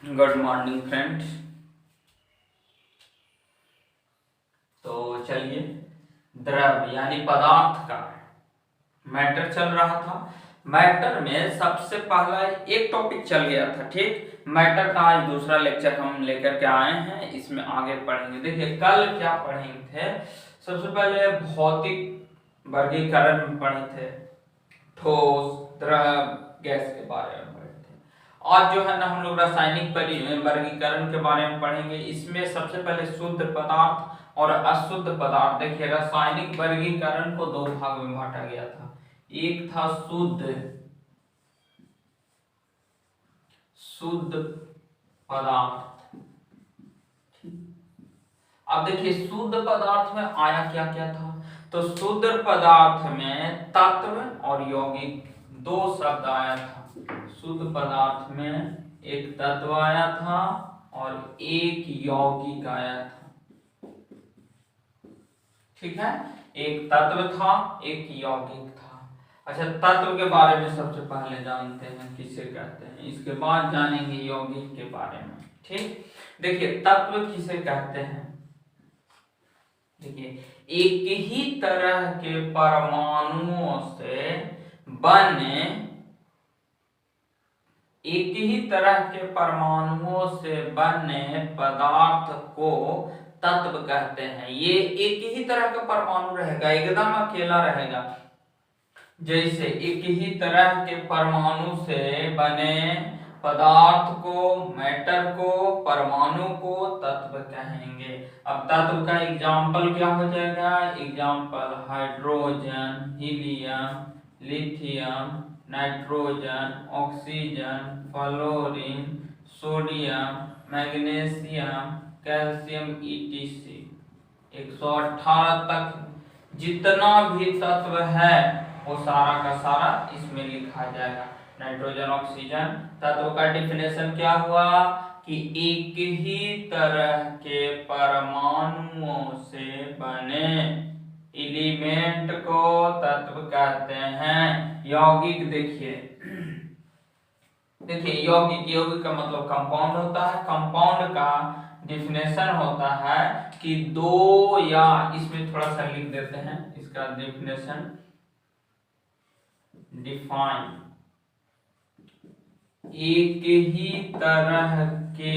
Good morning friends. तो चलिए, द्रव्य यानी पदार्थ का मैटर चल रहा था। मैटर में सबसे पहला एक टॉपिक चल गया था, ठीक। मैटर का आज दूसरा लेक्चर हम लेकर के आए हैं, इसमें आगे पढ़ेंगे। देखिए कल क्या पढ़ेंगे थे, सबसे पहले भौतिक वर्गीकरण में पढ़े थे, ठोस, द्रव, गैस के बारे में पढ़े थे। आज जो है ना हम लोग रासायनिक वर्गीकरण के बारे में पढ़ेंगे। इसमें सबसे पहले शुद्ध पदार्थ और अशुद्ध पदार्थ। देखिए रासायनिक वर्गीकरण को दो भाग में बांटा गया था, एक था शुद्ध पदार्थ। अब देखिए शुद्ध पदार्थ में आया क्या क्या था, तो शुद्ध पदार्थ में तत्व और यौगिक दो शब्द आया था। शुद्ध पदार्थ में एक तत्व आया था और एक यौगिक आया था, ठीक है। एक तत्व था, एक यौगिक था। अच्छा, तत्व के बारे में सबसे पहले जानते हैं किसे कहते हैं, इसके बाद जानेंगे यौगिक के बारे में, ठीक। देखिए तत्व किसे कहते हैं, देखिए एक ही तरह के परमाणुओं से बने, एक ही तरह के परमाणुओं से बने पदार्थ को तत्व कहते हैं। ये एक ही तरह का परमाणु रहेगा, एकदम अकेला रहेगा। जैसे एक ही तरह के परमाणु से बने पदार्थ को, मैटर को, परमाणु को तत्व कहेंगे। अब तत्व का एग्जाम्पल क्या हो जाएगा, example hydrogen, helium, lithium, nitrogen, oxygen, fluorine, sodium, magnesium, calcium ETC। 118 तक जितना भी तत्व है वो सारा का सारा इसमें लिखा जाएगा। नाइट्रोजन, ऑक्सीजन तत्व का डिफिनेशन क्या हुआ कि एक ही तरह के परमाणुओं से बने एलिमेंट को तत्व कहते हैं। यौगिक देखिए, यौगिक का मतलब कंपाउंड होता है। कंपाउंड का डिफिनेशन होता है कि दो या, इसमें थोड़ा सा लिख देते हैं इसका डिफिनेशन, डिफाइन, एक ही तरह के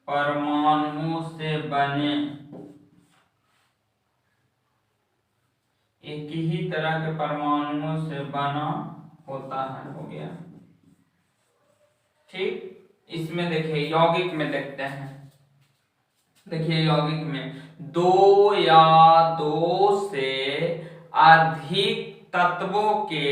परमाणुओं से बने, एक ही तरह के परमाणुओं से बना होता है, हो गया, ठीक। इसमें देखिए यौगिक में देखते हैं, देखिए यौगिक में दो या दो से अधिक तत्वों के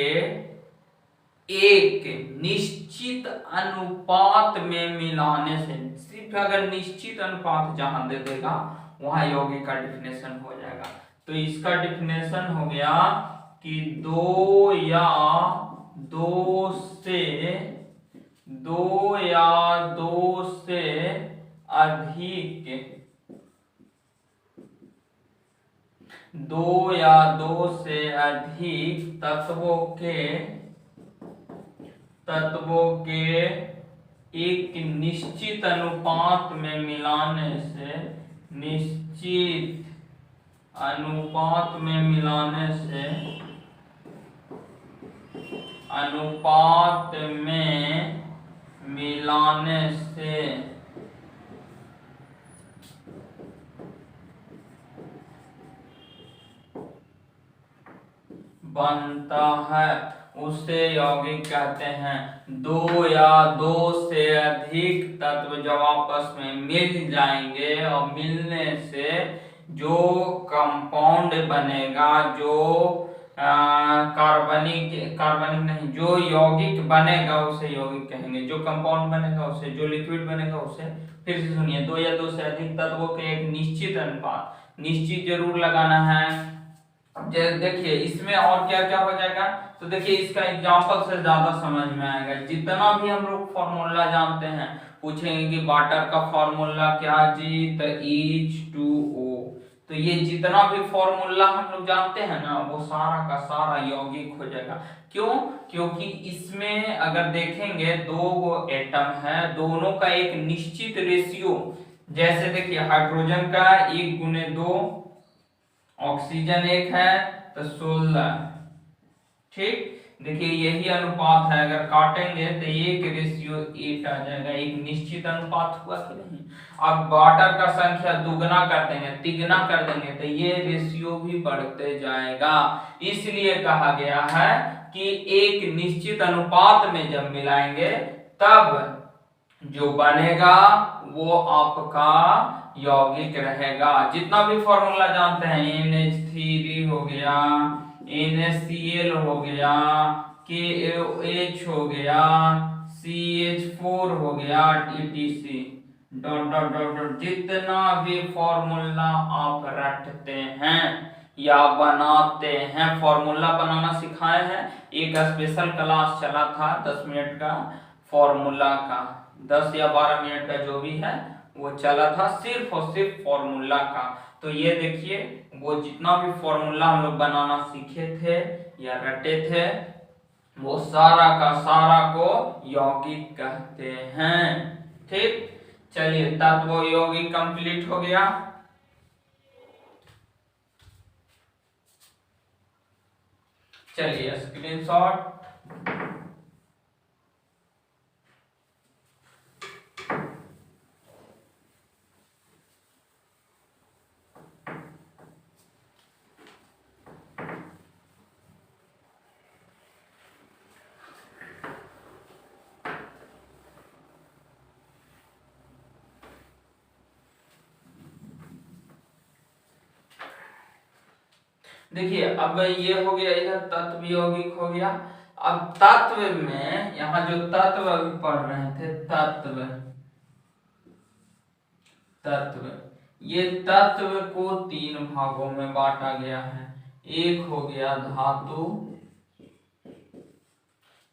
एक निश्चित अनुपात में मिलाने से, सिर्फ अगर निश्चित अनुपात जहां दे देगा वहां यौगिक का डिफिनेशन हो जाएगा। तो इसका डिफिनेशन हो गया कि दो या दो से अधिक, दो या दो से अधिक तत्वों के एक निश्चित अनुपात में मिलाने से, निश्चित अनुपात में मिलाने से, अनुपात में मिलाने से बनता है, उसे यौगिक कहते हैं। दो या दो से अधिक तत्व जब आपस में मिल जाएंगे और मिलने से जो कंपाउंड बनेगा, जो कार्बनिक नहीं, जो यौगिक बनेगा उसे यौगिक कहेंगे। जो कंपाउंड बनेगा उसे, जो लिक्विड बनेगा उसे, फिर से सुनिए, दो या दो से अधिक तत्वों के एक निश्चित अनुपात, निश्चित जरूर लगाना है। देखिए इसमें और क्या क्या हो जाएगा, तो देखिए इसका एग्जांपल से ज्यादा समझ में आएगा। जितना भी हम लोग फॉर्मूला जानते हैं, पूछेंगे कि वाटर का फॉर्मूला क्या जी, तो H2O, तो ये जितना भी फॉर्मूला हम लोग जानते हैं ना वो सारा का सारा यौगिक हो जाएगा। क्यों? क्योंकि इसमें अगर देखेंगे दो एटम है, दोनों का एक निश्चित रेशियो, जैसे देखिए हाइड्रोजन का 1 × 2, ऑक्सीजन 1 है तो 16, ठीक। देखिए यही अनुपात है, अगर काटेंगे तो 1:8 आ जाएगा, एक निश्चित अनुपात हुआ कि नहीं। अब वाटर का संख्या दुगना कर देंगे, तिगना कर देंगे तो ये रेशियो भी बढ़ते जाएगा। इसलिए कहा गया है कि एक निश्चित अनुपात में जब मिलाएंगे तब जो बनेगा वो आपका यौगिक रहेगा। जितना भी फॉर्मूला जानते हैं, NH3 हो गया, NaCl हो गया, KOH हो गया, CH4 हो गया, etc. Dot dot dot dot जितना भी फॉर्मूला आप रटते हैं या बनाते हैं, फॉर्मूला बनाना सिखाए हैं। एक स्पेशल क्लास चला था 10 मिनट का फॉर्मूला का, 10 या 12 मिनट का जो भी है वो चला था सिर्फ और सिर्फ फॉर्मूला का। तो ये देखिए वो जितना भी फॉर्मूला हम लोग बनाना सीखे थे या रटे थे वो सारा का सारा को यौगिक कहते हैं, ठीक। चलिए तत्व यौगिक कंप्लीट हो गया। चलिए स्क्रीनशॉट। देखिए अब ये हो गया, इधर तत्व यौगिक हो गया। अब तत्व में यहाँ जो तत्व अभी पढ़ रहे थे, तत्व तत्व ये तत्व को 3 भागों में बांटा गया है। एक हो गया धातु,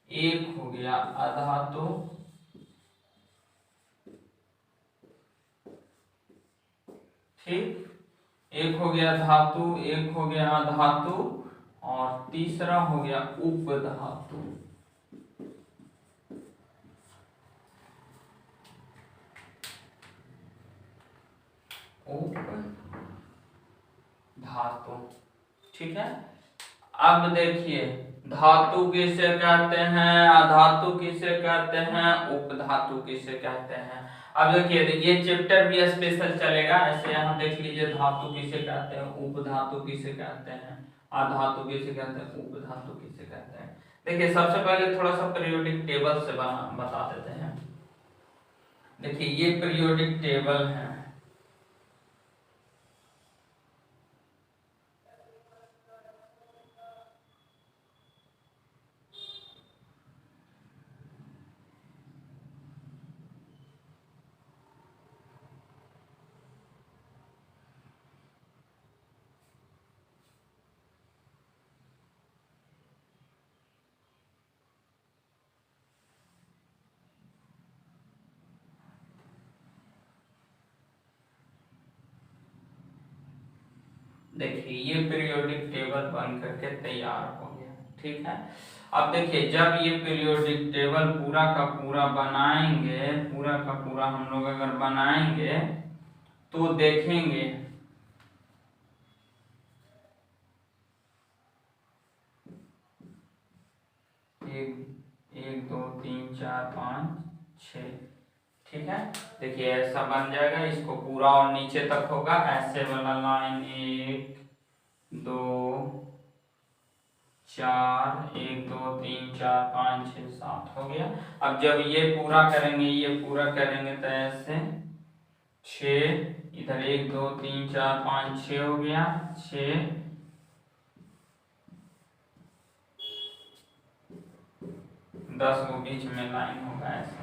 एक हो गया अधातु, ठीक। एक हो गया धातु, एक हो गया अधातु और तीसरा हो गया उपधातु। उपधातु, ठीक है। अब देखिए धातु किसे कहते हैं, अधातु किसे कहते हैं, उपधातु किसे कहते हैं। अब देखिए ये चैप्टर भी स्पेशल चलेगा, ऐसे यहाँ देख लीजिए धातु किसे कहते हैं, उपधातु किसे कहते हैं, अधातु किसे कहते हैं, उपधातु किसे कहते हैं। देखिए सबसे पहले थोड़ा सा पीरियोडिक टेबल से बता देते हैं। देखिए ये पीरियोडिक टेबल है, देखिए ये पीरियोडिक टेबल बन करके तैयार हो गया, ठीक है। अब देखिए जब ये पीरियोडिक टेबल पूरा का पूरा बनाएंगे, पूरा का पूरा हम लोग अगर बनाएंगे तो देखेंगे एक 2 3 4 5 6, ठीक है। देखिए ऐसा बन जाएगा, इसको पूरा और नीचे तक होगा ऐसे वाला लाइन 1 2 4 1 2 3 4 5 6 7 हो गया। अब जब ये पूरा करेंगे, ये पूरा करेंगे तो ऐसे 6, इधर 1 2 3 4 5 6 हो गया, 6 10 को बीच में लाइन होगा ऐसा,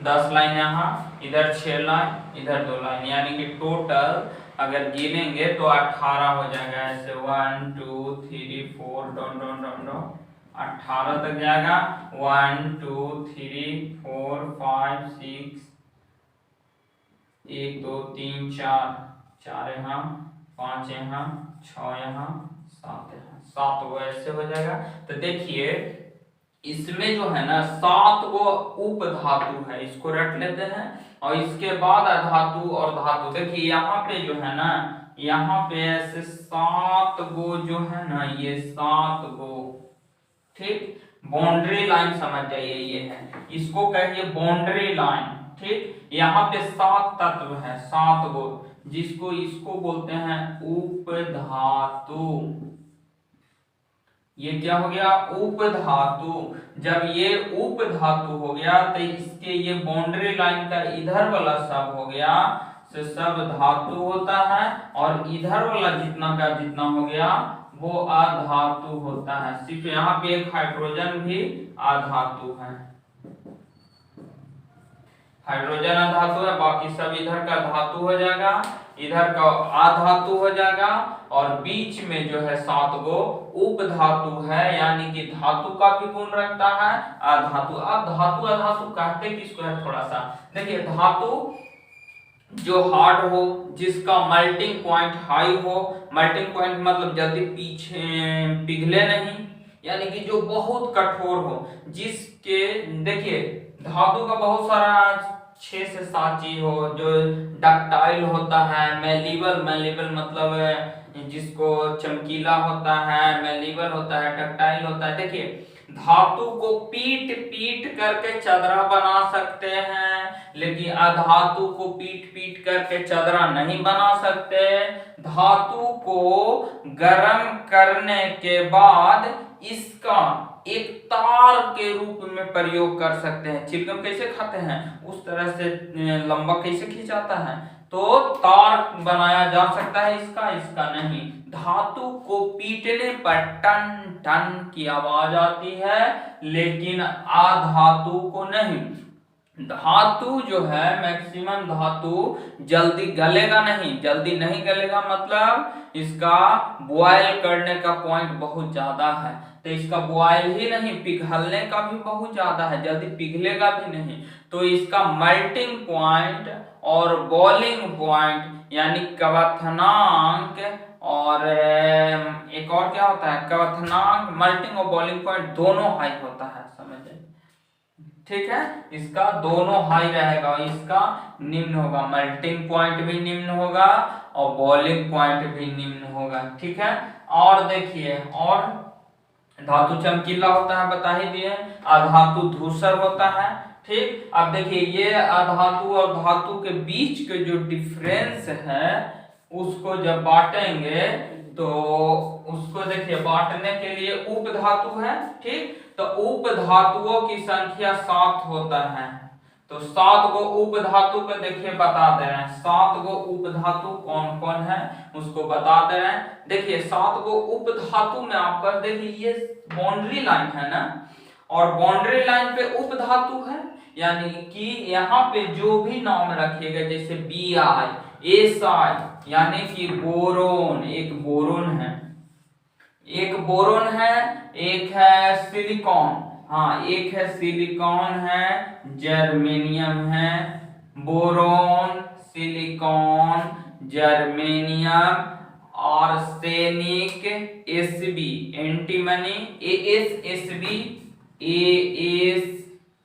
10 लाइन यहाँ, इधर 6 लाइन, इधर 2 लाइन, यानी कि टोटल अगर गिनेंगे तो 18 हो जाएगा ऐसे 1 2 3 4 डॉट डॉट डॉट डॉट 18 तक जाएगा। 1 2 3 4 5 6 1 2 3 4 4 यहाँ 5 यहाँ, 6 यहाँ, 7 यहाँ, 7 गो ऐसे हो जाएगा। तो देखिए इसमें जो है ना 7 गो उप धातु है, इसको रट लेते हैं। और इसके बाद अधातु और धातु, देखिए यहाँ पे जो है ना, यहाँ पे ऐसे 7 गो जो है ना, ये 7 गो, ठीक, बाउंड्री लाइन समझ जाइए, ये है, इसको कहिए बाउंड्री लाइन, ठीक। यहाँ पे 7 तत्व है, 7 गो, जिसको इसको बोलते हैं उप धातु। ये क्या हो गया? उप धातु। जब ये उप धातु हो गया तो इसके ये बाउंड्री लाइन का इधर वाला सब हो गया, तो सब धातु होता है, और इधर वाला जितना का जितना हो गया वो अधातु होता है। सिर्फ यहाँ पे एक हाइड्रोजन भी अधातु है, हाइड्रोजन अधातु है, बाकी सब इधर का धातु हो जाएगा, इधर का अधातु हो जाएगा, और बीच में जो है 7 गो उप धातु है, यानी कि धातु का भी गुण रखता है अधातु। अब धातु अधातु कहते किसको है, थोड़ा सा देखिए, धातु जो हार्ड हो, जिसका मेल्टिंग पॉइंट हाई हो, मेल्टिंग पॉइंट मतलब जल्दी पीछे पिघले नहीं, यानी कि जो बहुत कठोर हो, जिसके देखिए धातु का बहुत सारा 6 से 7 चीज हो, जो डक्टाइल होता है, मेलिबल, मेलिबल मतलब जिसको चमकीला होता है, मेलिबल होता है, डक्टाइल होता है। देखिए धातु को पीट पीट करके चदरा बना सकते हैं, लेकिन अधातु को पीट पीट करके चदरा नहीं बना सकते। धातु को गर्म करने के बाद इसका एक तार के रूप में प्रयोग कर सकते हैं। चिलगम कैसे खाते हैं उस तरह से लंबा कैसे खींचाता है, तो तार बनाया जा सकता है इसका, इसका नहीं। धातु को पीटने पर टन टन की आवाज आती है, लेकिन अधातु को नहीं। धातु जो है मैक्सिमम धातु जल्दी गलेगा नहीं, जल्दी नहीं गलेगा मतलब इसका बॉयल करने का पॉइंट बहुत ज्यादा है, तो इसका बॉयल ही नहीं पिघलने का भी बहुत ज्यादा है, जल्दी पिघलेगा भी नहीं। तो इसका मेल्टिंग पॉइंट और बॉइलिंग पॉइंट यानी क्वथनांक, और एक और क्या होता है, क्वथनांक, मेल्टिंग और बॉइलिंग पॉइंट दोनों हाई होता है, समझे, ठीक है। इसका दोनों हाई रहेगा और इसका निम्न होगा, मेल्टिंग पॉइंट भी निम्न होगा और बॉइलिंग पॉइंट भी निम्न होगा, ठीक है। और देखिए, और धातु चमकीला होता है बता ही दिए, अधातु धूसर होता है, ठीक। अब देखिए ये अधातु और धातु के बीच के जो डिफरेंस है उसको जब बांटेंगे तो उसको देखिए बांटने के लिए उप धातु है, ठीक, तो उप धातुओं की संख्या 7 होता है, तो 7 गो उप धातु पे देखिए बता दे रहे हैं, 7 गो उप धातु कौन कौन है उसको बता दे रहे हैं। देखिए 7 गो उप धातु में आपका देखिए ये बाउंड्री लाइन है ना, और बाउंड्री लाइन पे उप धातु है, यानी कि यहाँ पे जो भी नाम रखिएगा जैसे Bi, Si, यानी कि बोरोन, एक बोरोन है, एक बोरोन है, एक है सिलिकॉन, हाँ एक है सिलिकॉन है, जर्मेनियम है, boron, silicon, germanium, arsenic, Sb, antimony, AsSb,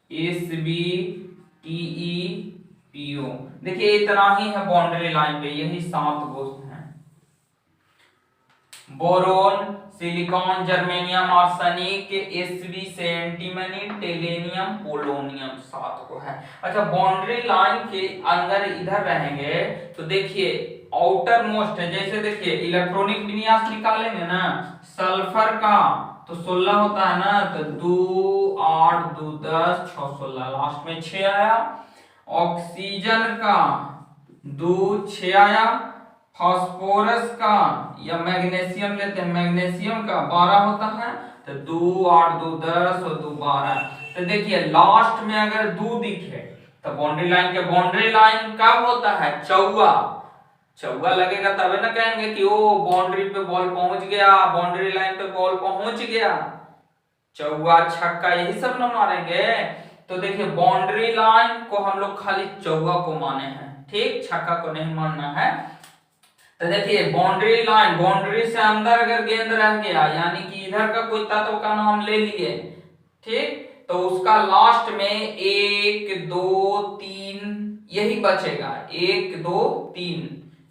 AsSb, TePO। देखिए इतना ही है बाउंड्री लाइन पे, यही 7 गो हैं, boron, silicon, germanium, arsenic, Sb से एंटीमनी, टेलेनियम, पोलोनियम, 7 को है। अच्छा बाउंड्री लाइन के अंदर इधर रहेंगे तो देखिए आउटर मोस्ट है, जैसे देखिए इलेक्ट्रॉनिक विन्यास निकालेंगे ना, सल्फर का तो 16 होता है ना, तो 2 8 2 10 6 16, लास्ट में 6 आया। ऑक्सीजन का 2 6 आया, फास्फोरस का या मैग्नीशियम लेते हैं, मैग्नीशियम का 12 होता है, तो 2 8 2 10 और 2 12। तो देखिए लास्ट में अगर 2 दिखे तो बाउंड्री लाइन के, बाउंड्री लाइन कब होता है, चौवा, चौवा लगेगा तबे ना कहेंगे कि ओ बाउंड्री पे बॉल पहुंच गया, बाउंड्री लाइन पे बॉल पहुंच गया, चौवा छक्का यही सब ना मारेंगे। तो देखिए बाउंड्री लाइन को हम लोग खाली चौवा को माने हैं, ठीक, छक्का को नहीं मानना है। तो देखिए बाउंड्री लाइन, बाउंड्री से अंदर अगर गेंद रह गया यानी कि इधर का कोई तत्व का नाम ले लिए, ठीक, तो उसका लास्ट में 1 2 3 यही बचेगा, 1 2 3।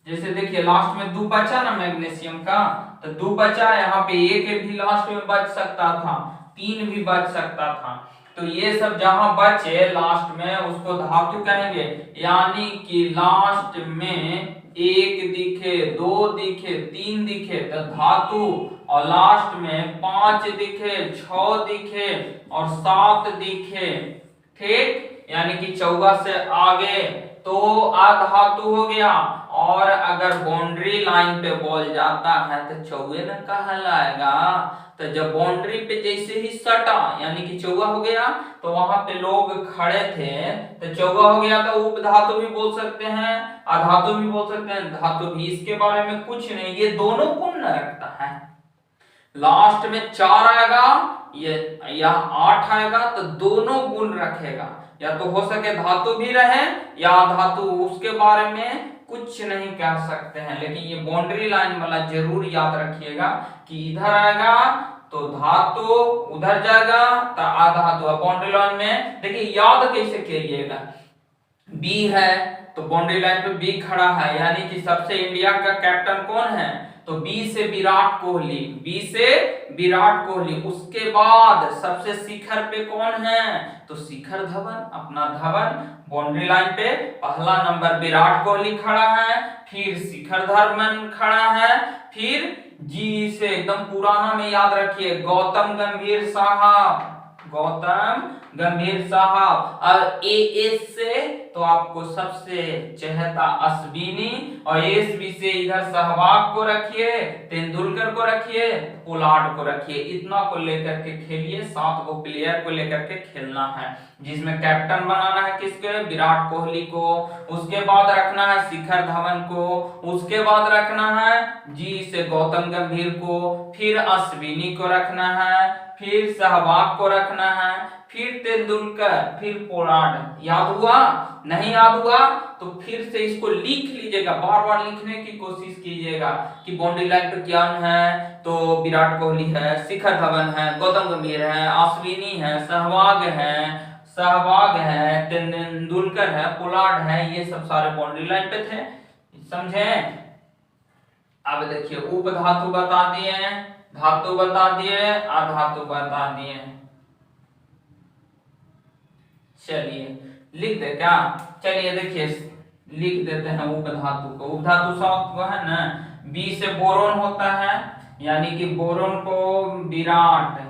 जैसे देखिए लास्ट में 2 बचा ना मैग्नीशियम का, तो 2 बचा, यहाँ पे 1 भी लास्ट में बच सकता था, 3 भी बच सकता था। तो ये सब जहां बचे लास्ट में उसको धातु कहेंगे, यानी कि लास्ट में 1 दिखे, 2 दिखे, 3 दिखे तो धातु, और लास्ट में 5 दिखे, 6 दिखे और 7 दिखे, ठीक, यानी कि 14 से आगे तो अधातु हो गया। और अगर बाउंड्री लाइन पे बॉल जाता है तो चौवे न कहलाएगा। तो जब बाउंड्री पे जैसे ही सटा यानी कि चौवा हो गया, तो वहां पे लोग खड़े थे तो चौवा हो गया, तो उपधातु भी बोल सकते हैं, अधातु भी बोल सकते हैं, धातु भी। इसके बारे में कुछ नहीं, ये दोनों गुण रखता है। लास्ट में 4 आएगा या 8 आएगा तो दोनों गुण रखेगा, या तो हो सके धातु भी रहे या धातु, उसके बारे में कुछ नहीं कह सकते हैं। लेकिन ये बाउंड्री लाइन वाला जरूर याद रखिएगा कि इधर आएगा तो धातु, उधर जाएगा तो अधातु। बाउंड्री लाइन में देखिए याद कैसे करिएगा, बी है तो बाउंड्री लाइन पे बी खड़ा है, यानी कि सबसे इंडिया का कैप्टन कौन है, तो बी से विराट कोहली, बी से विराट कोहली। उसके बाद सबसे शिखर पे कौन है, तो शिखर धवन, अपना धवन। बाउंड्री लाइन पे पहला नंबर विराट कोहली खड़ा है, फिर शिखर धवन खड़ा है, फिर जी से एकदम पुराना में याद रखिए गौतम गंभीर साहब, गौतम गंभीर साहब। और एएस से तो आपको सबसे चहेता अश्विनी, और एसबी से इधर सहवाग को रखिए, तेंदुलकर को रखिए, पोलार्ड को रखिए। इतना को लेकर के खेलिए, 7 को प्लेयर को लेकर के खेलना है, जिसमें कैप्टन बनाना है किसके, विराट कोहली को। उसके बाद रखना है शिखर धवन को, उसके बाद रखना है जी से गौतम गंभीर को, फिर अश्विनी को रखना है, फिर सहवाग को रखना है, फिर तेंदुलकर, फिर पोलार्ड। याद हुआ? नहीं याद हुआ तो फिर से इसको लिख लीजिएगा, बार बार लिखने की कोशिश कीजिएगा कि बाउंड्री लाइन पे क्या है, तो विराट कोहली है, शिखर धवन है, गौतम गंभीर है, अश्विनी है, सहवाग है, तेंदुलकर है, पोलार्ड है, ये सब सारे बाउंड्री लाइन पे थे, समझे। अब देखिए उपधातु बता दिए, धातु बता दिए, अधातु बता दिए। चलिए लिख दे क्या, चलिए देखिए लिख देते हैं उपधातु को। उपधातु शब्द को है ना, बी से बोरोन होता है, यानी कि बोरोन को विराट,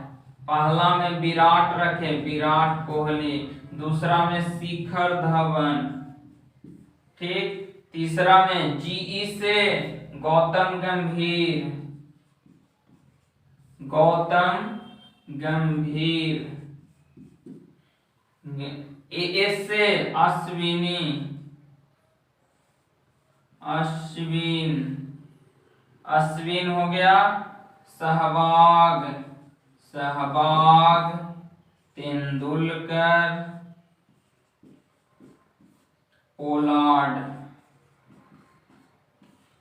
पहला में विराट रखे, विराट कोहली, दूसरा में शिखर धवन, ठीक, तीसरा में जीई से गौतम गंभीर, गौतम गंभीर, एएस से अश्विनी, अश्विन, अश्विन हो गया, सहवाग, सहवाग, तेंदुलकर, पोलार्ड,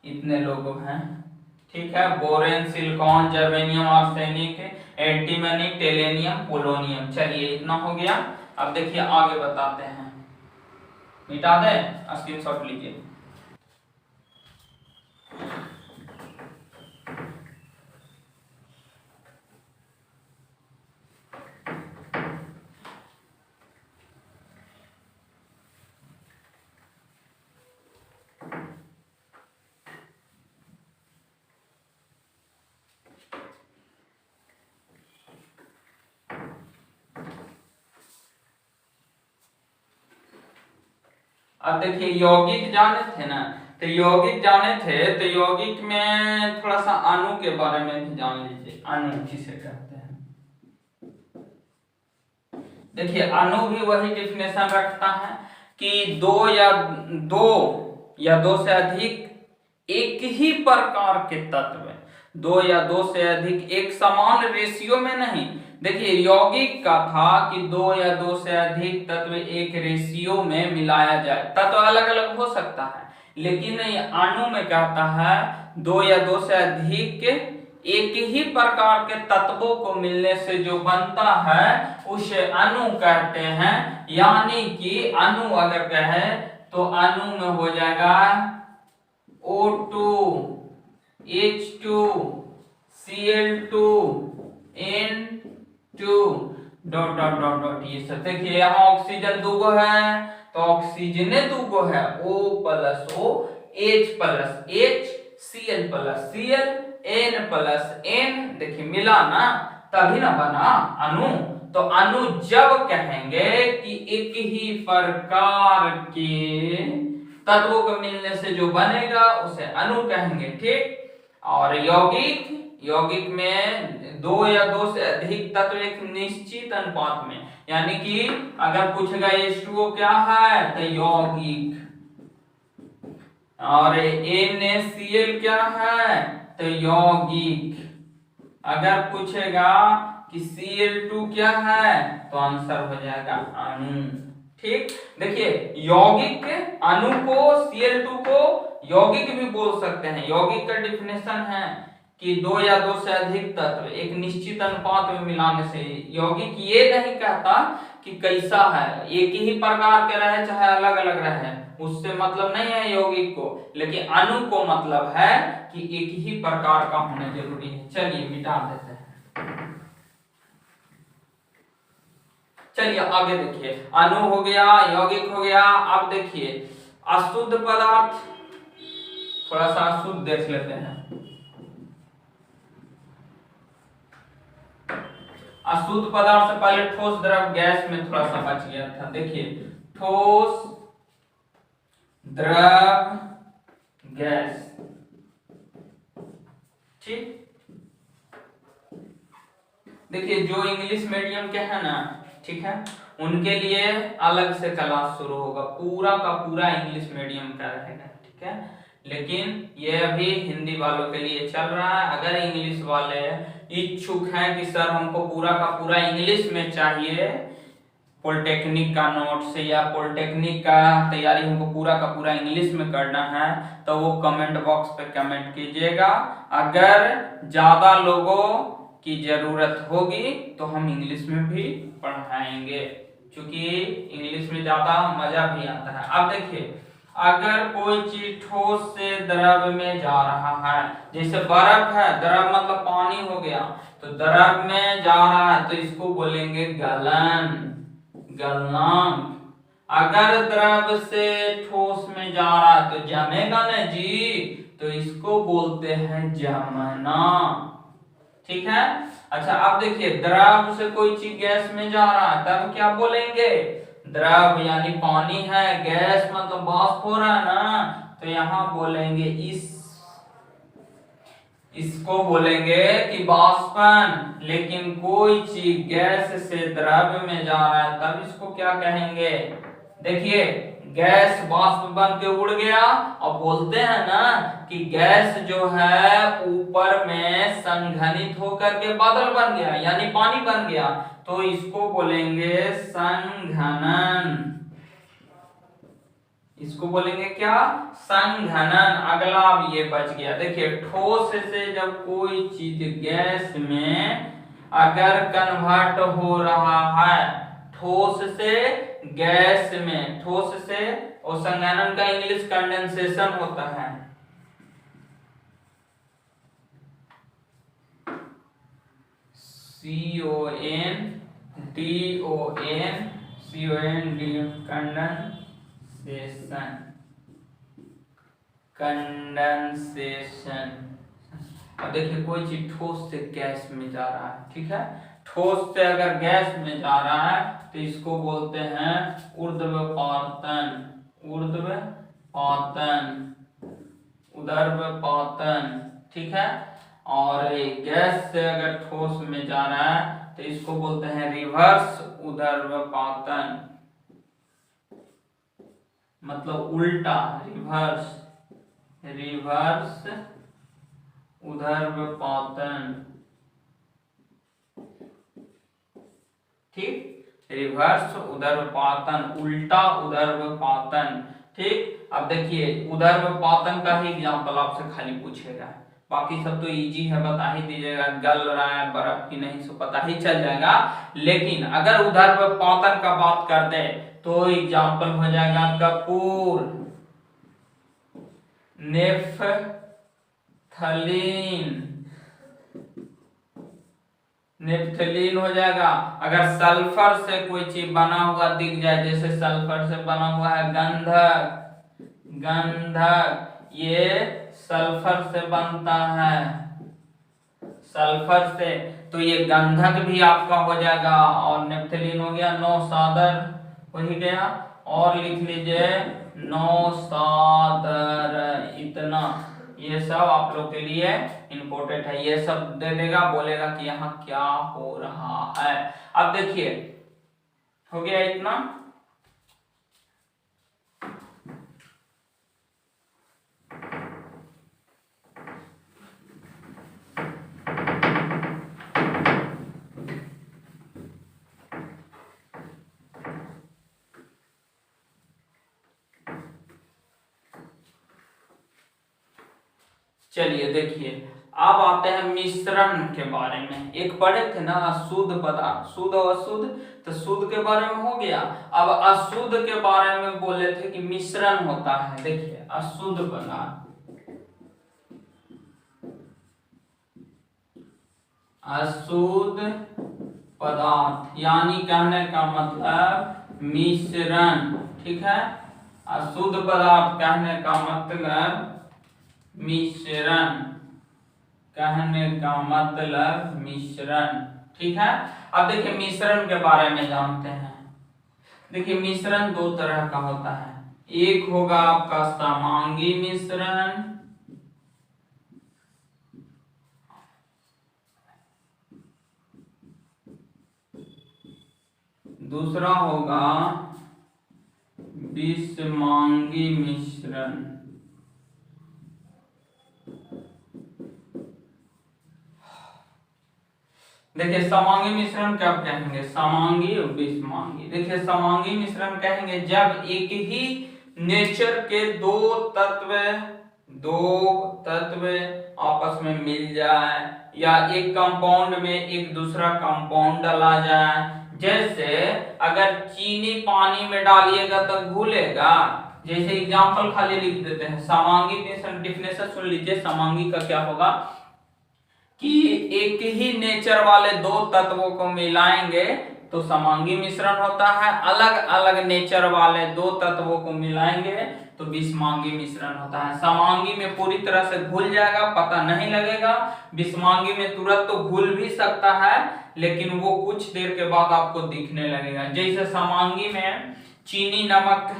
इतने लोग हैं, ठीक है। Boron, silicon, germanium, arsenic, antimony, tellurium, polonium. चलिए इतना हो गया। अब देखिए आगे बताते हैं, मिटा दें, स्क्रीनशॉट लीजिए। अब देखिए यौगिक जाने थे ना, तो यौगिक जाने थे तो यौगिक में थोड़ा सा अणु के बारे में भी जान लीजिए। अणु किसे कहते हैं, देखिए अणु भी वही डेफिनेशन रखता है कि दो या दो से अधिक एक ही प्रकार के तत्व, 2 या 2 से अधिक एक समान रेशियो में नहीं। देखिए यौगिक का था कि 2 या 2 से अधिक तत्व एक रेशियो में मिलाया जाए, तत्व अलग अलग हो सकता है, लेकिन ये अणु में कहता है दो या दो से अधिक एक ही प्रकार के तत्वों को मिलने से जो बनता है उसे अणु कहते हैं। यानी कि अणु अगर कहे तो अणु में हो जाएगा O2, H2, Cl2, N2 dot dot dot dot. ये सब देखिए यहाँ ऑक्सीजन दूगो है तो ऑक्सीजन दूगो है O plus O, H plus H, Cl plus Cl, N plus N। देखिए मिला ना तभी ना बना अणु। तो अणु जब कहेंगे कि एक ही प्रकार के तत्वों को मिलने से जो बनेगा उसे अणु कहेंगे, ठीक। और यौगिक, यौगिक में दो या दो से अधिक तत्व एक निश्चित अनुपात में, यानी कि अगर पूछेगा H2O क्या है तो यौगिक, और NaCl क्या है तो यौगिक। अगर पूछेगा कि Cl2 क्या है तो आंसर हो जाएगा अणु, ठीक। देखिए यौगिक अणु को, Cl2 को यौगिक भी बोल सकते हैं। यौगिक का डिफिनेशन है कि दो या दो से अधिक तत्व एक निश्चित अनुपात में मिलाने से। यौगिक ये नहीं कहता कि कैसा है, एक ही प्रकार के रहे चाहे अलग अलग रहे, उससे मतलब नहीं है यौगिक को, लेकिन अणु को मतलब है कि एक ही प्रकार का होना जरूरी है। चलिए मिटा देते हैं। चलिए आगे देखिए, अणु हो गया, यौगिक हो गया। अब देखिए अशुद्ध पदार्थ, थोड़ा सा अशुद्ध देख लेते हैं। अशुद्ध पदार्थ से पहले ठोस, द्रव, गैस में थोड़ा सा बच गया था। देखिए ठोस, द्रव, गैस, ठीक। देखिए जो इंग्लिश मीडियम के हैं ना, ठीक है, उनके लिए अलग से क्लास शुरू होगा, पूरा का पूरा इंग्लिश मीडियम का रहेगा, ठीक है। लेकिन ये अभी हिंदी वालों के लिए चल रहा है। अगर इंग्लिश वाले इच्छुक हैं कि सर हमको पूरा का पूरा इंग्लिश में चाहिए, पॉलिटेक्निक का नोट्स या पॉलिटेक्निक का तैयारी हमको पूरा का पूरा इंग्लिश में करना है, तो वो कमेंट बॉक्स पे कमेंट कीजिएगा। अगर ज्यादा लोगों की जरूरत होगी तो हम इंग्लिश में भी पढ़ाएंगे, क्योंकि इंग्लिश में ज्यादा मजा भी आता है। अब देखिए अगर कोई चीज ठोस से द्रव में जा रहा है, जैसे बर्फ है, द्रव मतलब पानी हो गया, तो द्रव में जा रहा है तो इसको बोलेंगे गलन, गलनांक। अगर द्रव से ठोस में जा रहा है तो जमेगा ना जी, तो इसको बोलते हैं जमना, ठीक है। अच्छा अब देखिए द्रव से कोई चीज गैस में जा रहा है तब क्या बोलेंगे, द्रव यानी पानी है, गैस मतलब वाष्प हो रहा है ना, तो यहां बोलेंगे इसको बोलेंगे कि वाष्पन। लेकिन कोई चीज गैस से द्रव में जा रहा है तब इसको क्या कहेंगे। देखिए गैस वाष्प बन के उड़ गया, और बोलते हैं ना कि गैस जो है ऊपर में संघनित होकर के बादल बन गया, यानी पानी बन गया, तो इसको बोलेंगे संघनन। इसको बोलेंगे क्या, संघनन। अगला अब ये बच गया, देखिए ठोस से जब कोई चीज गैस में अगर कन्वर्ट हो रहा है, ठोस से गैस में, ठोस से, और संघनन का इंग्लिश कंडेंसेशन होता है। कंडेंसेशन। अब देखिए कोई चीज ठोस से गैस में जा रहा है, ठीक है, ठोस से अगर गैस में जा रहा है तो इसको बोलते हैं ऊर्ध्वपातन, ऊर्ध्वपातन, उदर्वपातन, ठीक है। और गैस से अगर ठोस में जा रहा है तो इसको बोलते हैं रिवर्स उदर्वपातन, मतलब उल्टा, रिवर्स, रिवर्स उदर्वपातन, ठीक, रिवर्स उदर्वपातन, उल्टा उदर्वपातन, ठीक, अब देखिए ऊर्ध्वपातन का ही एग्जांपल आपसे खाली पूछेगा, बाकी सब तो इजी है, बता ही दीजिएगा, गल रहा है बर्फ की नहीं सो पता ही चल जाएगा। लेकिन अगर ऊर्ध्वपातन का बात करते तो एग्जांपल हो जाएगा कपूर, नेफ्थलीन हो जाएगा। अगर सल्फर से कोई चीज बना हुआ दिख जाए, जैसे सल्फर से बना हुआ है गंधक, ये सल्फर से बनता है, सल्फर से, तो ये गंधक भी आपका हो जाएगा। और नेफ्थलीन हो गया, नौसादर हो ही गया, और लिख लीजिए नौसादर, इतना, ये सब आप लोग के लिए इम्पोर्टेंट है, ये सब दे देगा, बोलेगा कि यहाँ क्या हो रहा है। अब देखिए हो गया इतना। चलिए देखिए, अब आते हैं मिश्रण के बारे में। एक पढ़े थे ना अशुद्ध पदार्थ, शुद्ध और अशुद्ध, तो शुद्ध के बारे में हो गया। अब अशुद्ध के बारे में बोले थे कि मिश्रण होता है। देखिए अशुद्ध पदार्थ, अशुद्ध पदार्थ यानी कहने का मतलब मिश्रण, ठीक है। अशुद्ध पदार्थ कहने का मतलब मिश्रण, कहने का मतलब मिश्रण, ठीक है। अब देखिए मिश्रण के बारे में जानते हैं। देखिए मिश्रण दो तरह का होता है, एक होगा आपका समांगी मिश्रण, दूसरा होगा विषमांगी मिश्रण। देखिए समांगी मिश्रण कब कहेंगे, समांगी और विषमांगी। देखिए समांगी मिश्रण कहेंगे जब एक ही नेचर के दो तत्व आपस में मिल जाए, या एक कंपाउंड में एक दूसरा कंपाउंड डाला जाए। जैसे अगर चीनी पानी में डालिएगा तो घुलेगा, जैसे एग्जांपल खाली लिख देते हैं। समांगी मिश्रण डिफिनेशन सुन लीजिए, समांगी का क्या होगा कि एक ही नेचर वाले दो तत्वों को मिलाएंगे तो समांगी मिश्रण होता है, अलग अलग नेचर वाले दो तत्वों को मिलाएंगे तो विषमांगी मिश्रण होता है। समांगी में पूरी तरह से घुल जाएगा, पता नहीं लगेगा। विषमांगी में तुरंत तो घुल भी सकता है, लेकिन वो कुछ देर के बाद आपको दिखने लगेगा। जैसे समांगी में चीनी, नमक,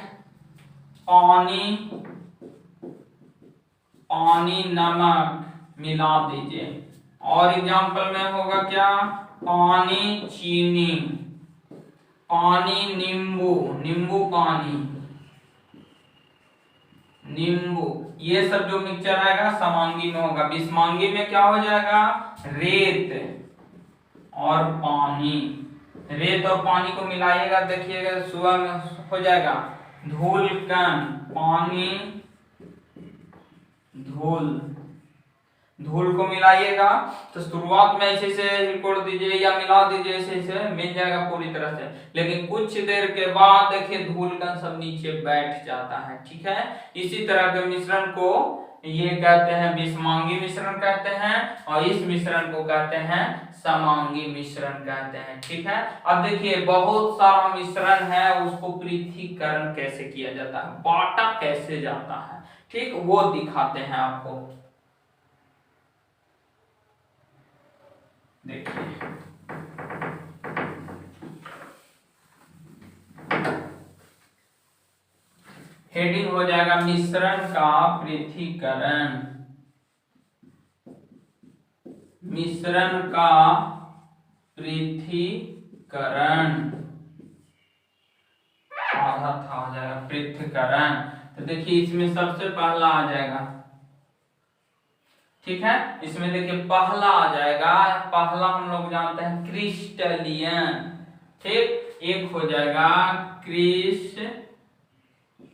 पानी नमक मिला दीजिए, और एग्जांपल में होगा क्या, पानी चीनी, पानी नींबू, नींबू पानी, नींबू, ये सब जो मिक्सचर आएगा समांगी में होगा। विषमांगी में क्या हो जाएगा, रेत और पानी, रेत और पानी को मिलाइएगा, देखिएगा सुबह में हो जाएगा धूलकण, पानी धूल को मिलाइएगा तो शुरुआत में ऐसे से रिकॉर्ड दीजिए या मिला दीजिए, ऐसे मिल जाएगा पूरी तरह से। लेकिन कुछ देर के बाद देखिए धूलकण सब नीचे बैठ जाता है, ठीक है। इसी तरह के मिश्रण को ये कहते हैं विषमांगी मिश्रण कहते हैं, और इस मिश्रण को कहते हैं समांगी मिश्रण कहते हैं, ठीक है। अब देखिए बहुत सारा मिश्रण है, उसको पृथक्करण कैसे किया जाता है, बांटा कैसे जाता है, ठीक, वो दिखाते हैं आपको। देखिए हेडिंग हो जाएगा मिश्रण का पृथक्करण, मिश्रण का पृथक्करण, आधा था हो जाएगा पृथक्करण। तो देखिए इसमें सबसे पहला आ जाएगा, ठीक है। इसमें देखिए पहला आ जाएगा, पहला हम लोग जानते हैं क्रिस्टलियन, ठीक। एक हो जाएगा क्रिस्टलियन,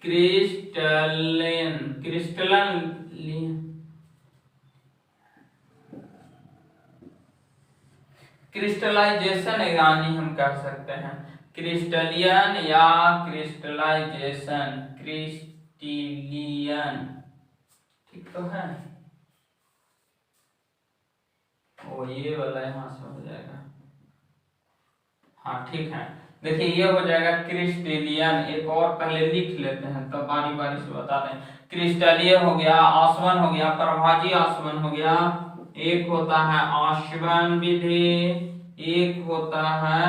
क्रिस्टलन क्रिस्टलन क्रिस्टलाइजेशन यानी हम कह सकते हैं क्रिस्टलियन या क्रिस्टलाइजेशन क्रिस्टलियन, ठीक तो है। ओ ये वाला यहां से हो जाएगा, हाँ ठीक है। देखिए ये हो जाएगा क्रिस्टलियन। एक और पहले लिख लेते हैं तो बारी बारी से बता दें। क्रिस्टलीय हो गया, आसवन हो गया, प्रभाजी आसवन हो गया, एक होता है आसवन विधि, एक होता है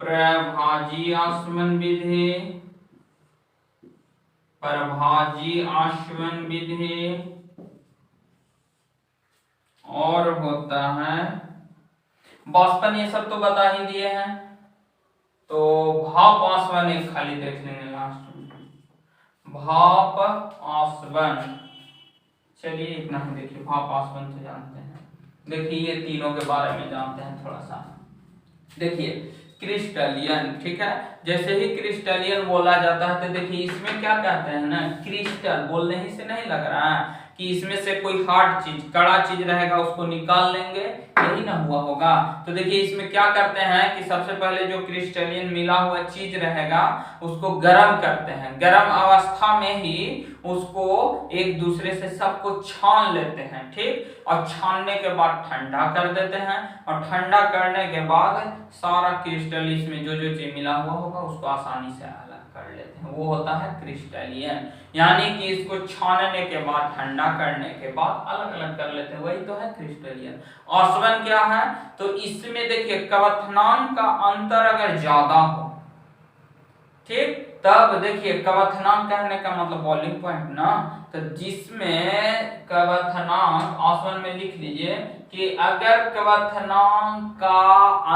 प्रभाजी आसवन विधि, प्रभाजी आसवन विधि, और होता है बाष्पन। ये सब तो बता ही दिए हैं। तो भाप आसवन एक खाली देख लेंगे लास्ट में, भाप आसवन। चलिए इतना ही देखिए, भाप आसवन तो जानते हैं। देखिए ये तीनों के बारे में जानते हैं थोड़ा सा। देखिए क्रिस्टलियन, ठीक है। जैसे ही क्रिस्टलियन बोला जाता है तो देखिए इसमें क्या कहते हैं ना, क्रिस्टल बोलने ही से नहीं लग रहा है कि इसमें से कोई हार्ड चीज, कड़ा चीज रहेगा उसको निकाल लेंगे, यही ना हुआ होगा। तो देखिए इसमें क्या करते हैं कि सबसे पहले जो क्रिस्टलियन मिला हुआ चीज रहेगा उसको गर्म करते हैं, गर्म अवस्था में ही उसको एक दूसरे से सबको छान लेते हैं, ठीक। और छानने के बाद ठंडा कर देते हैं, और ठंडा करने के बाद सारा क्रिस्टल इसमें जो जो चीज मिला हुआ होगा उसको आसानी से अलग कर लेते हैं, वो होता है क्रिस्टलियन। यानी कि इसको छानने के बाद, ठंडा करने के बाद अलग अलग कर लेते हैं, वही तो है क्रिस्टलियन। आसवन क्या है, तो इसमें देखिए क्वथनांक का अंतर अगर ज्यादा हो, ठीक, तब देखिए क्वथनांक कहने का मतलब बॉइलिंग पॉइंट ना, तो जिसमें क्वथनांक आसवन में लिख लीजिए कि अगर क्वथनांक का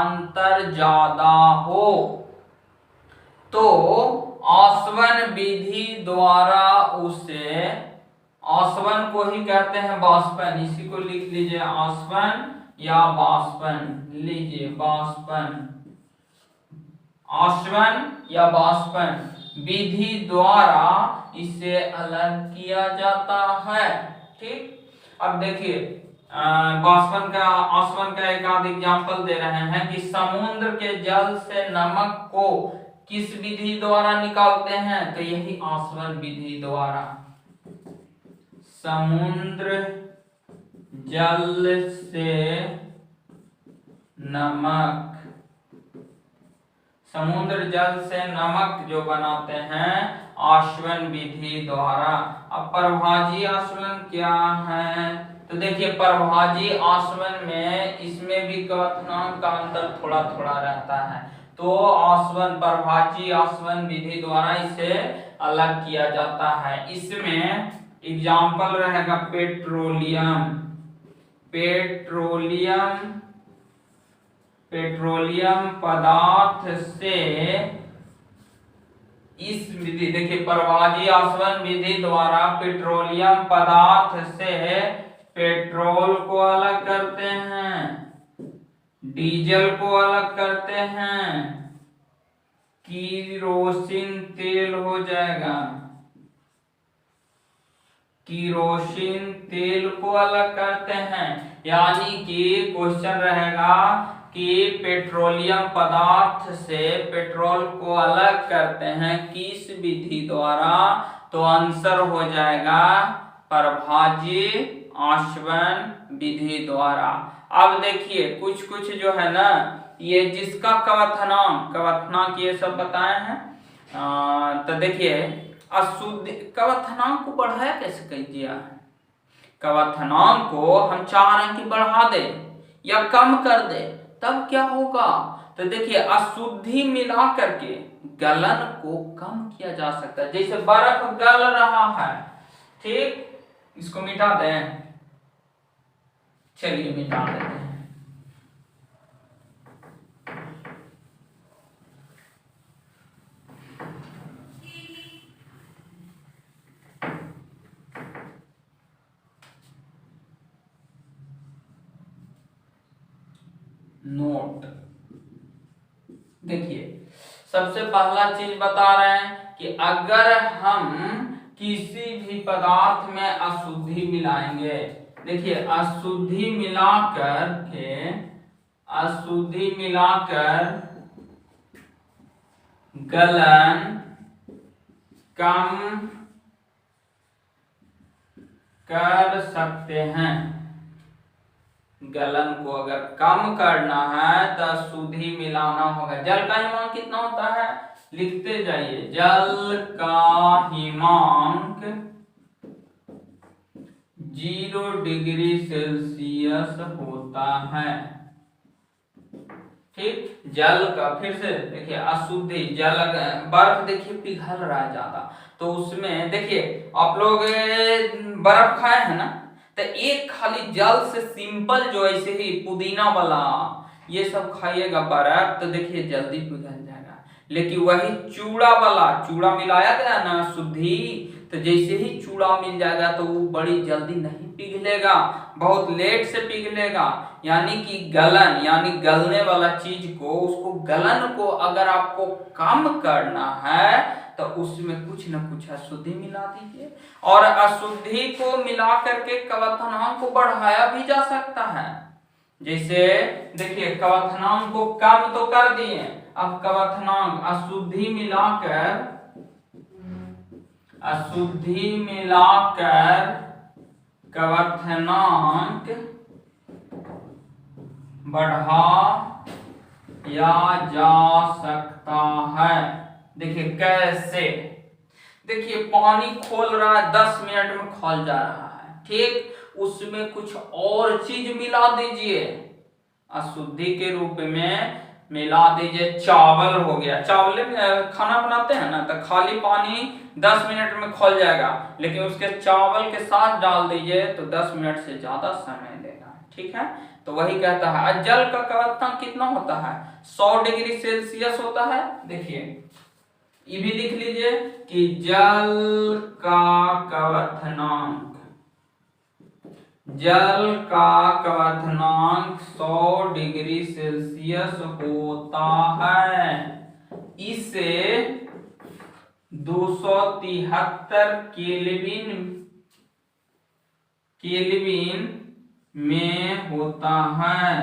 अंतर ज्यादा हो तो आसवन विधि द्वारा उसे, आसवन को ही कहते हैं बाष्पन, इसी को लिख लीजिए आसवन या बाष्पन, लीजिए बाष्पन, आसवन या बाष्पन विधि द्वारा इसे अलग किया जाता है, ठीक। अब देखिए बाष्पन का, आसवन का एक आध एग्जाम्पल दे रहे हैं कि समुद्र के जल से नमक को किस विधि द्वारा निकालते हैं, तो यही आसवन विधि द्वारा। समुद्र जल से नमक, समुद्र जल से नमक जो बनाते हैं आसवन विधि द्वारा। अब प्रभाजी आसवन क्या है, तो देखिए प्रभाजी आसवन में इसमें भी क्वथनांक का अंतर थोड़ा थोड़ा रहता है, तो आसवन, प्रभाजी आसवन विधि द्वारा इसे अलग किया जाता है। इसमें एग्जाम्पल रहेगा पेट्रोलियम, पेट्रोलियम, पेट्रोलियम पदार्थ से इस विधि, देखिए प्रभाजी आसवन विधि द्वारा पेट्रोलियम पदार्थ से पेट्रोल को अलग करते हैं, डीजल को अलग करते हैं, किरोसिन तेल हो जाएगा, किरोसिन तेल को अलग करते हैं। यानी कि क्वेश्चन रहेगा कि पेट्रोलियम पदार्थ से पेट्रोल को अलग करते हैं किस विधि द्वारा, तो आंसर हो जाएगा प्रभाजी आसवन विधि द्वारा। अब देखिए कुछ कुछ जो है ना, ये जिसका क्वथनांक, क्वथनांक ये सब बताए हैं, तो देखिए अशुद्ध क्वथनांक को बढ़ाया कैसे कर दिया है, क्वथनांक को हम चाह रहे हैं कि बढ़ा दे या कम कर दे, तब क्या होगा, तो देखिए अशुद्धि मिला करके गलन को कम किया जा सकता है। जैसे बर्फ गल रहा है, ठीक, इसको मिटा दें, चलिए मिटा देते हैं। नोट देखिए सबसे पहला चीज बता रहे हैं कि अगर हम किसी भी पदार्थ में अशुद्धि मिलाएंगे, देखिए अशुद्धि मिलाकर गलन कम कर सकते हैं। गलन को अगर कम करना है तो अशुद्धि मिलाना होगा। जल का हिमांक कितना होता है, लिखते जाइए, जल का हिमांक 0 डिग्री सेल्सियस होता है। ठीक, जल का फिर से देखिए अशुद्धि, जल बर्फ देखिए पिघल रहा है ज्यादा, तो उसमें देखिए आप लोग बर्फ खाए हैं ना, तो एक खाली जल से सिंपल जो ऐसे ही पुदीना वाला ये सब खाइएगा बर्फ, तो देखिए जल्दी पिघल जाएगा। लेकिन वही चूड़ा वाला, चूड़ा मिलाया गया ना शुद्धि, तो जैसे ही चूड़ा मिल जाएगा तो वो बड़ी जल्दी नहीं पिघलेगा, बहुत लेट से पिघलेगा। यानी कि गलन, यानी गलने वाला चीज को, उसको गलन को अगर आपको कम करना है तो उसमें कुछ न कुछ अशुद्धि मिला दीजिए। और अशुद्धि को मिला करके कवथनांक को बढ़ाया भी जा सकता है। जैसे देखिए कवथनांक को कम तो कर दिए, अब कवथनांक अशुद्धि मिलाकर कवथनांक बढ़ाया जा सकता है। देखिए कैसे, देखिए पानी खोल रहा है, 10 मिनट में खौल जा रहा है, ठीक, उसमें कुछ और चीज मिला दीजिए, अशुद्धि के रूप में मिला दीजिए। चावल हो गया, चावल में खाना बनाते हैं ना, तो खाली पानी 10 मिनट में खौल जाएगा, लेकिन उसके चावल के साथ डाल दीजिए तो 10 मिनट से ज्यादा समय लेगा। ठीक है, तो वही कहता है जल का कवथनांक कितना होता है, 100 डिग्री सेल्सियस होता है। देखिए ये भी लिख लीजिए कि जल का कवथनांक 100 डिग्री सेल्सियस होता है। इसे 273 केल्विन में होता है।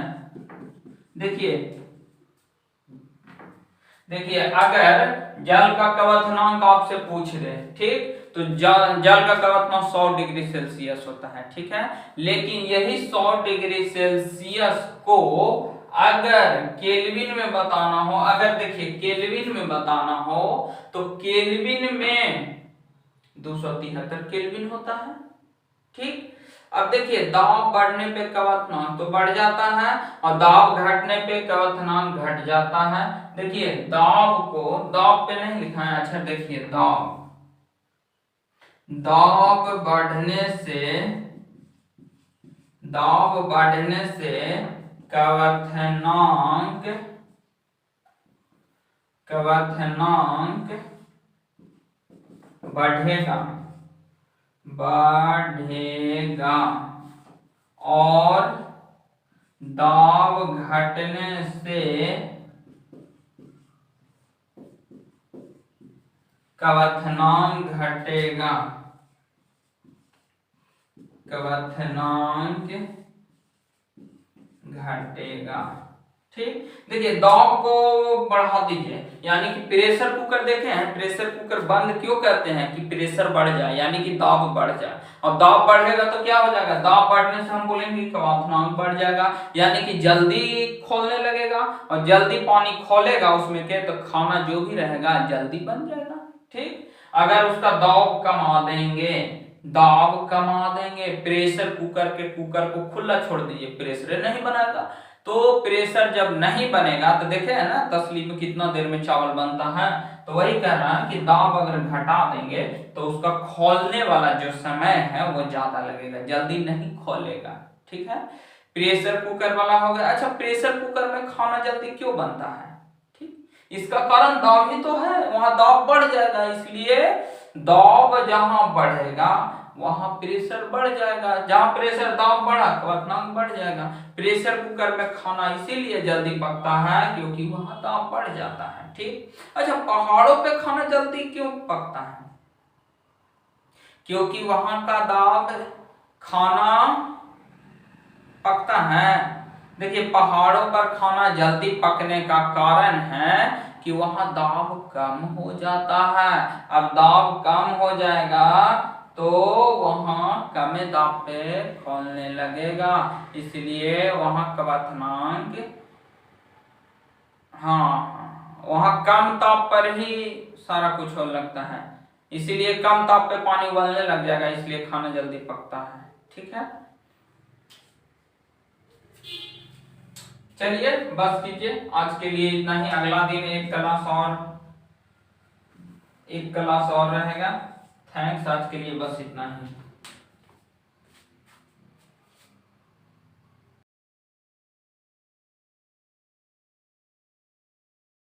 देखिए अगर जल का कवथनांक आपसे पूछ दे, ठीक, तो जल का कवथनांक 100 डिग्री सेल्सियस होता है, ठीक है। लेकिन यही 100 डिग्री सेल्सियस को अगर केल्विन में बताना हो, अगर देखिए केल्विन में बताना हो तो केल्विन में 273 केल्विन होता है। ठीक, अब देखिए दाब बढ़ने पे कवथनांक तो बढ़ जाता है और दाब घटने पे कवथनांक घट जाता है। देखिए दाब को, दाब पे नहीं लिखा है, अच्छा देखिए दाब बढ़ने से कवथनांक बढ़ेगा और दाब घटने से कवथनांक घटेगा। ठीक, देखिए दाब को बढ़ा दीजिए, यानी कि प्रेशर कुकर देखे हैं, प्रेशर कुकर बंद क्यों करते हैं कि प्रेशर बढ़ जाए, यानी कि दाब बढ़ जाए। और दाब बढ़ेगा तो क्या हो जाएगा, दाब बढ़ने से हम बोलेंगे कवथनांक बढ़ जाएगा, यानी कि जल्दी खोलने लगेगा, और जल्दी पानी खोलेगा उसमें के तो खाना जो भी रहेगा जल्दी बन जाएगा। ठीक, अगर उसका दाब कमा देंगे, प्रेशर कुकर को खुला छोड़ दीजिए, प्रेशर नहीं बनाएगा। तो प्रेशर जब नहीं बनेगा तो देखे है ना तसली में कितना देर में चावल बनता है, तो वही कह रहा है कि दाब अगर घटा देंगे तो उसका खोलने वाला जो समय है वो ज्यादा लगेगा, जल्दी नहीं खोलेगा। ठीक है, प्रेशर कुकर वाला हो गया। अच्छा, प्रेशर कुकर में खाना जल्दी क्यों बनता है, ठीक, इसका कारण दाब ही तो है, वहां दाब बढ़ जाएगा, इसलिए दाब जहां बढ़ेगा वहां प्रेशर बढ़ जाएगा। जहां प्रेशर दाब बढ़ा क्वथनांक बढ़ जाएगा। प्रेशर कुकर में खाना इसीलिए जल्दी पकता है क्योंकि वहां दाब बढ़ जाता है। ठीक। अच्छा, पहाड़ों पे खाना जल्दी क्यों पकता है? क्योंकि वहां का दाब खाना पकता है। देखिए, पहाड़ों पर खाना जल्दी पकने का कारण है कि वहां दाब कम हो जाता है। अब दाब कम हो जाएगा तो वहां कम दाब पे खोलने लगेगा, इसलिए वहां क्वथनांक, हाँ, वहां कम ताप पर ही सारा कुछ होने लगता है, इसीलिए कम ताप पे पानी उबलने लग जाएगा, इसलिए खाना जल्दी पकता है। ठीक है, चलिए बस कीजिए, आज के लिए इतना ही। अगला दिन एक क्लास और रहेगा। थैंक्स, आज के लिए बस इतना ही।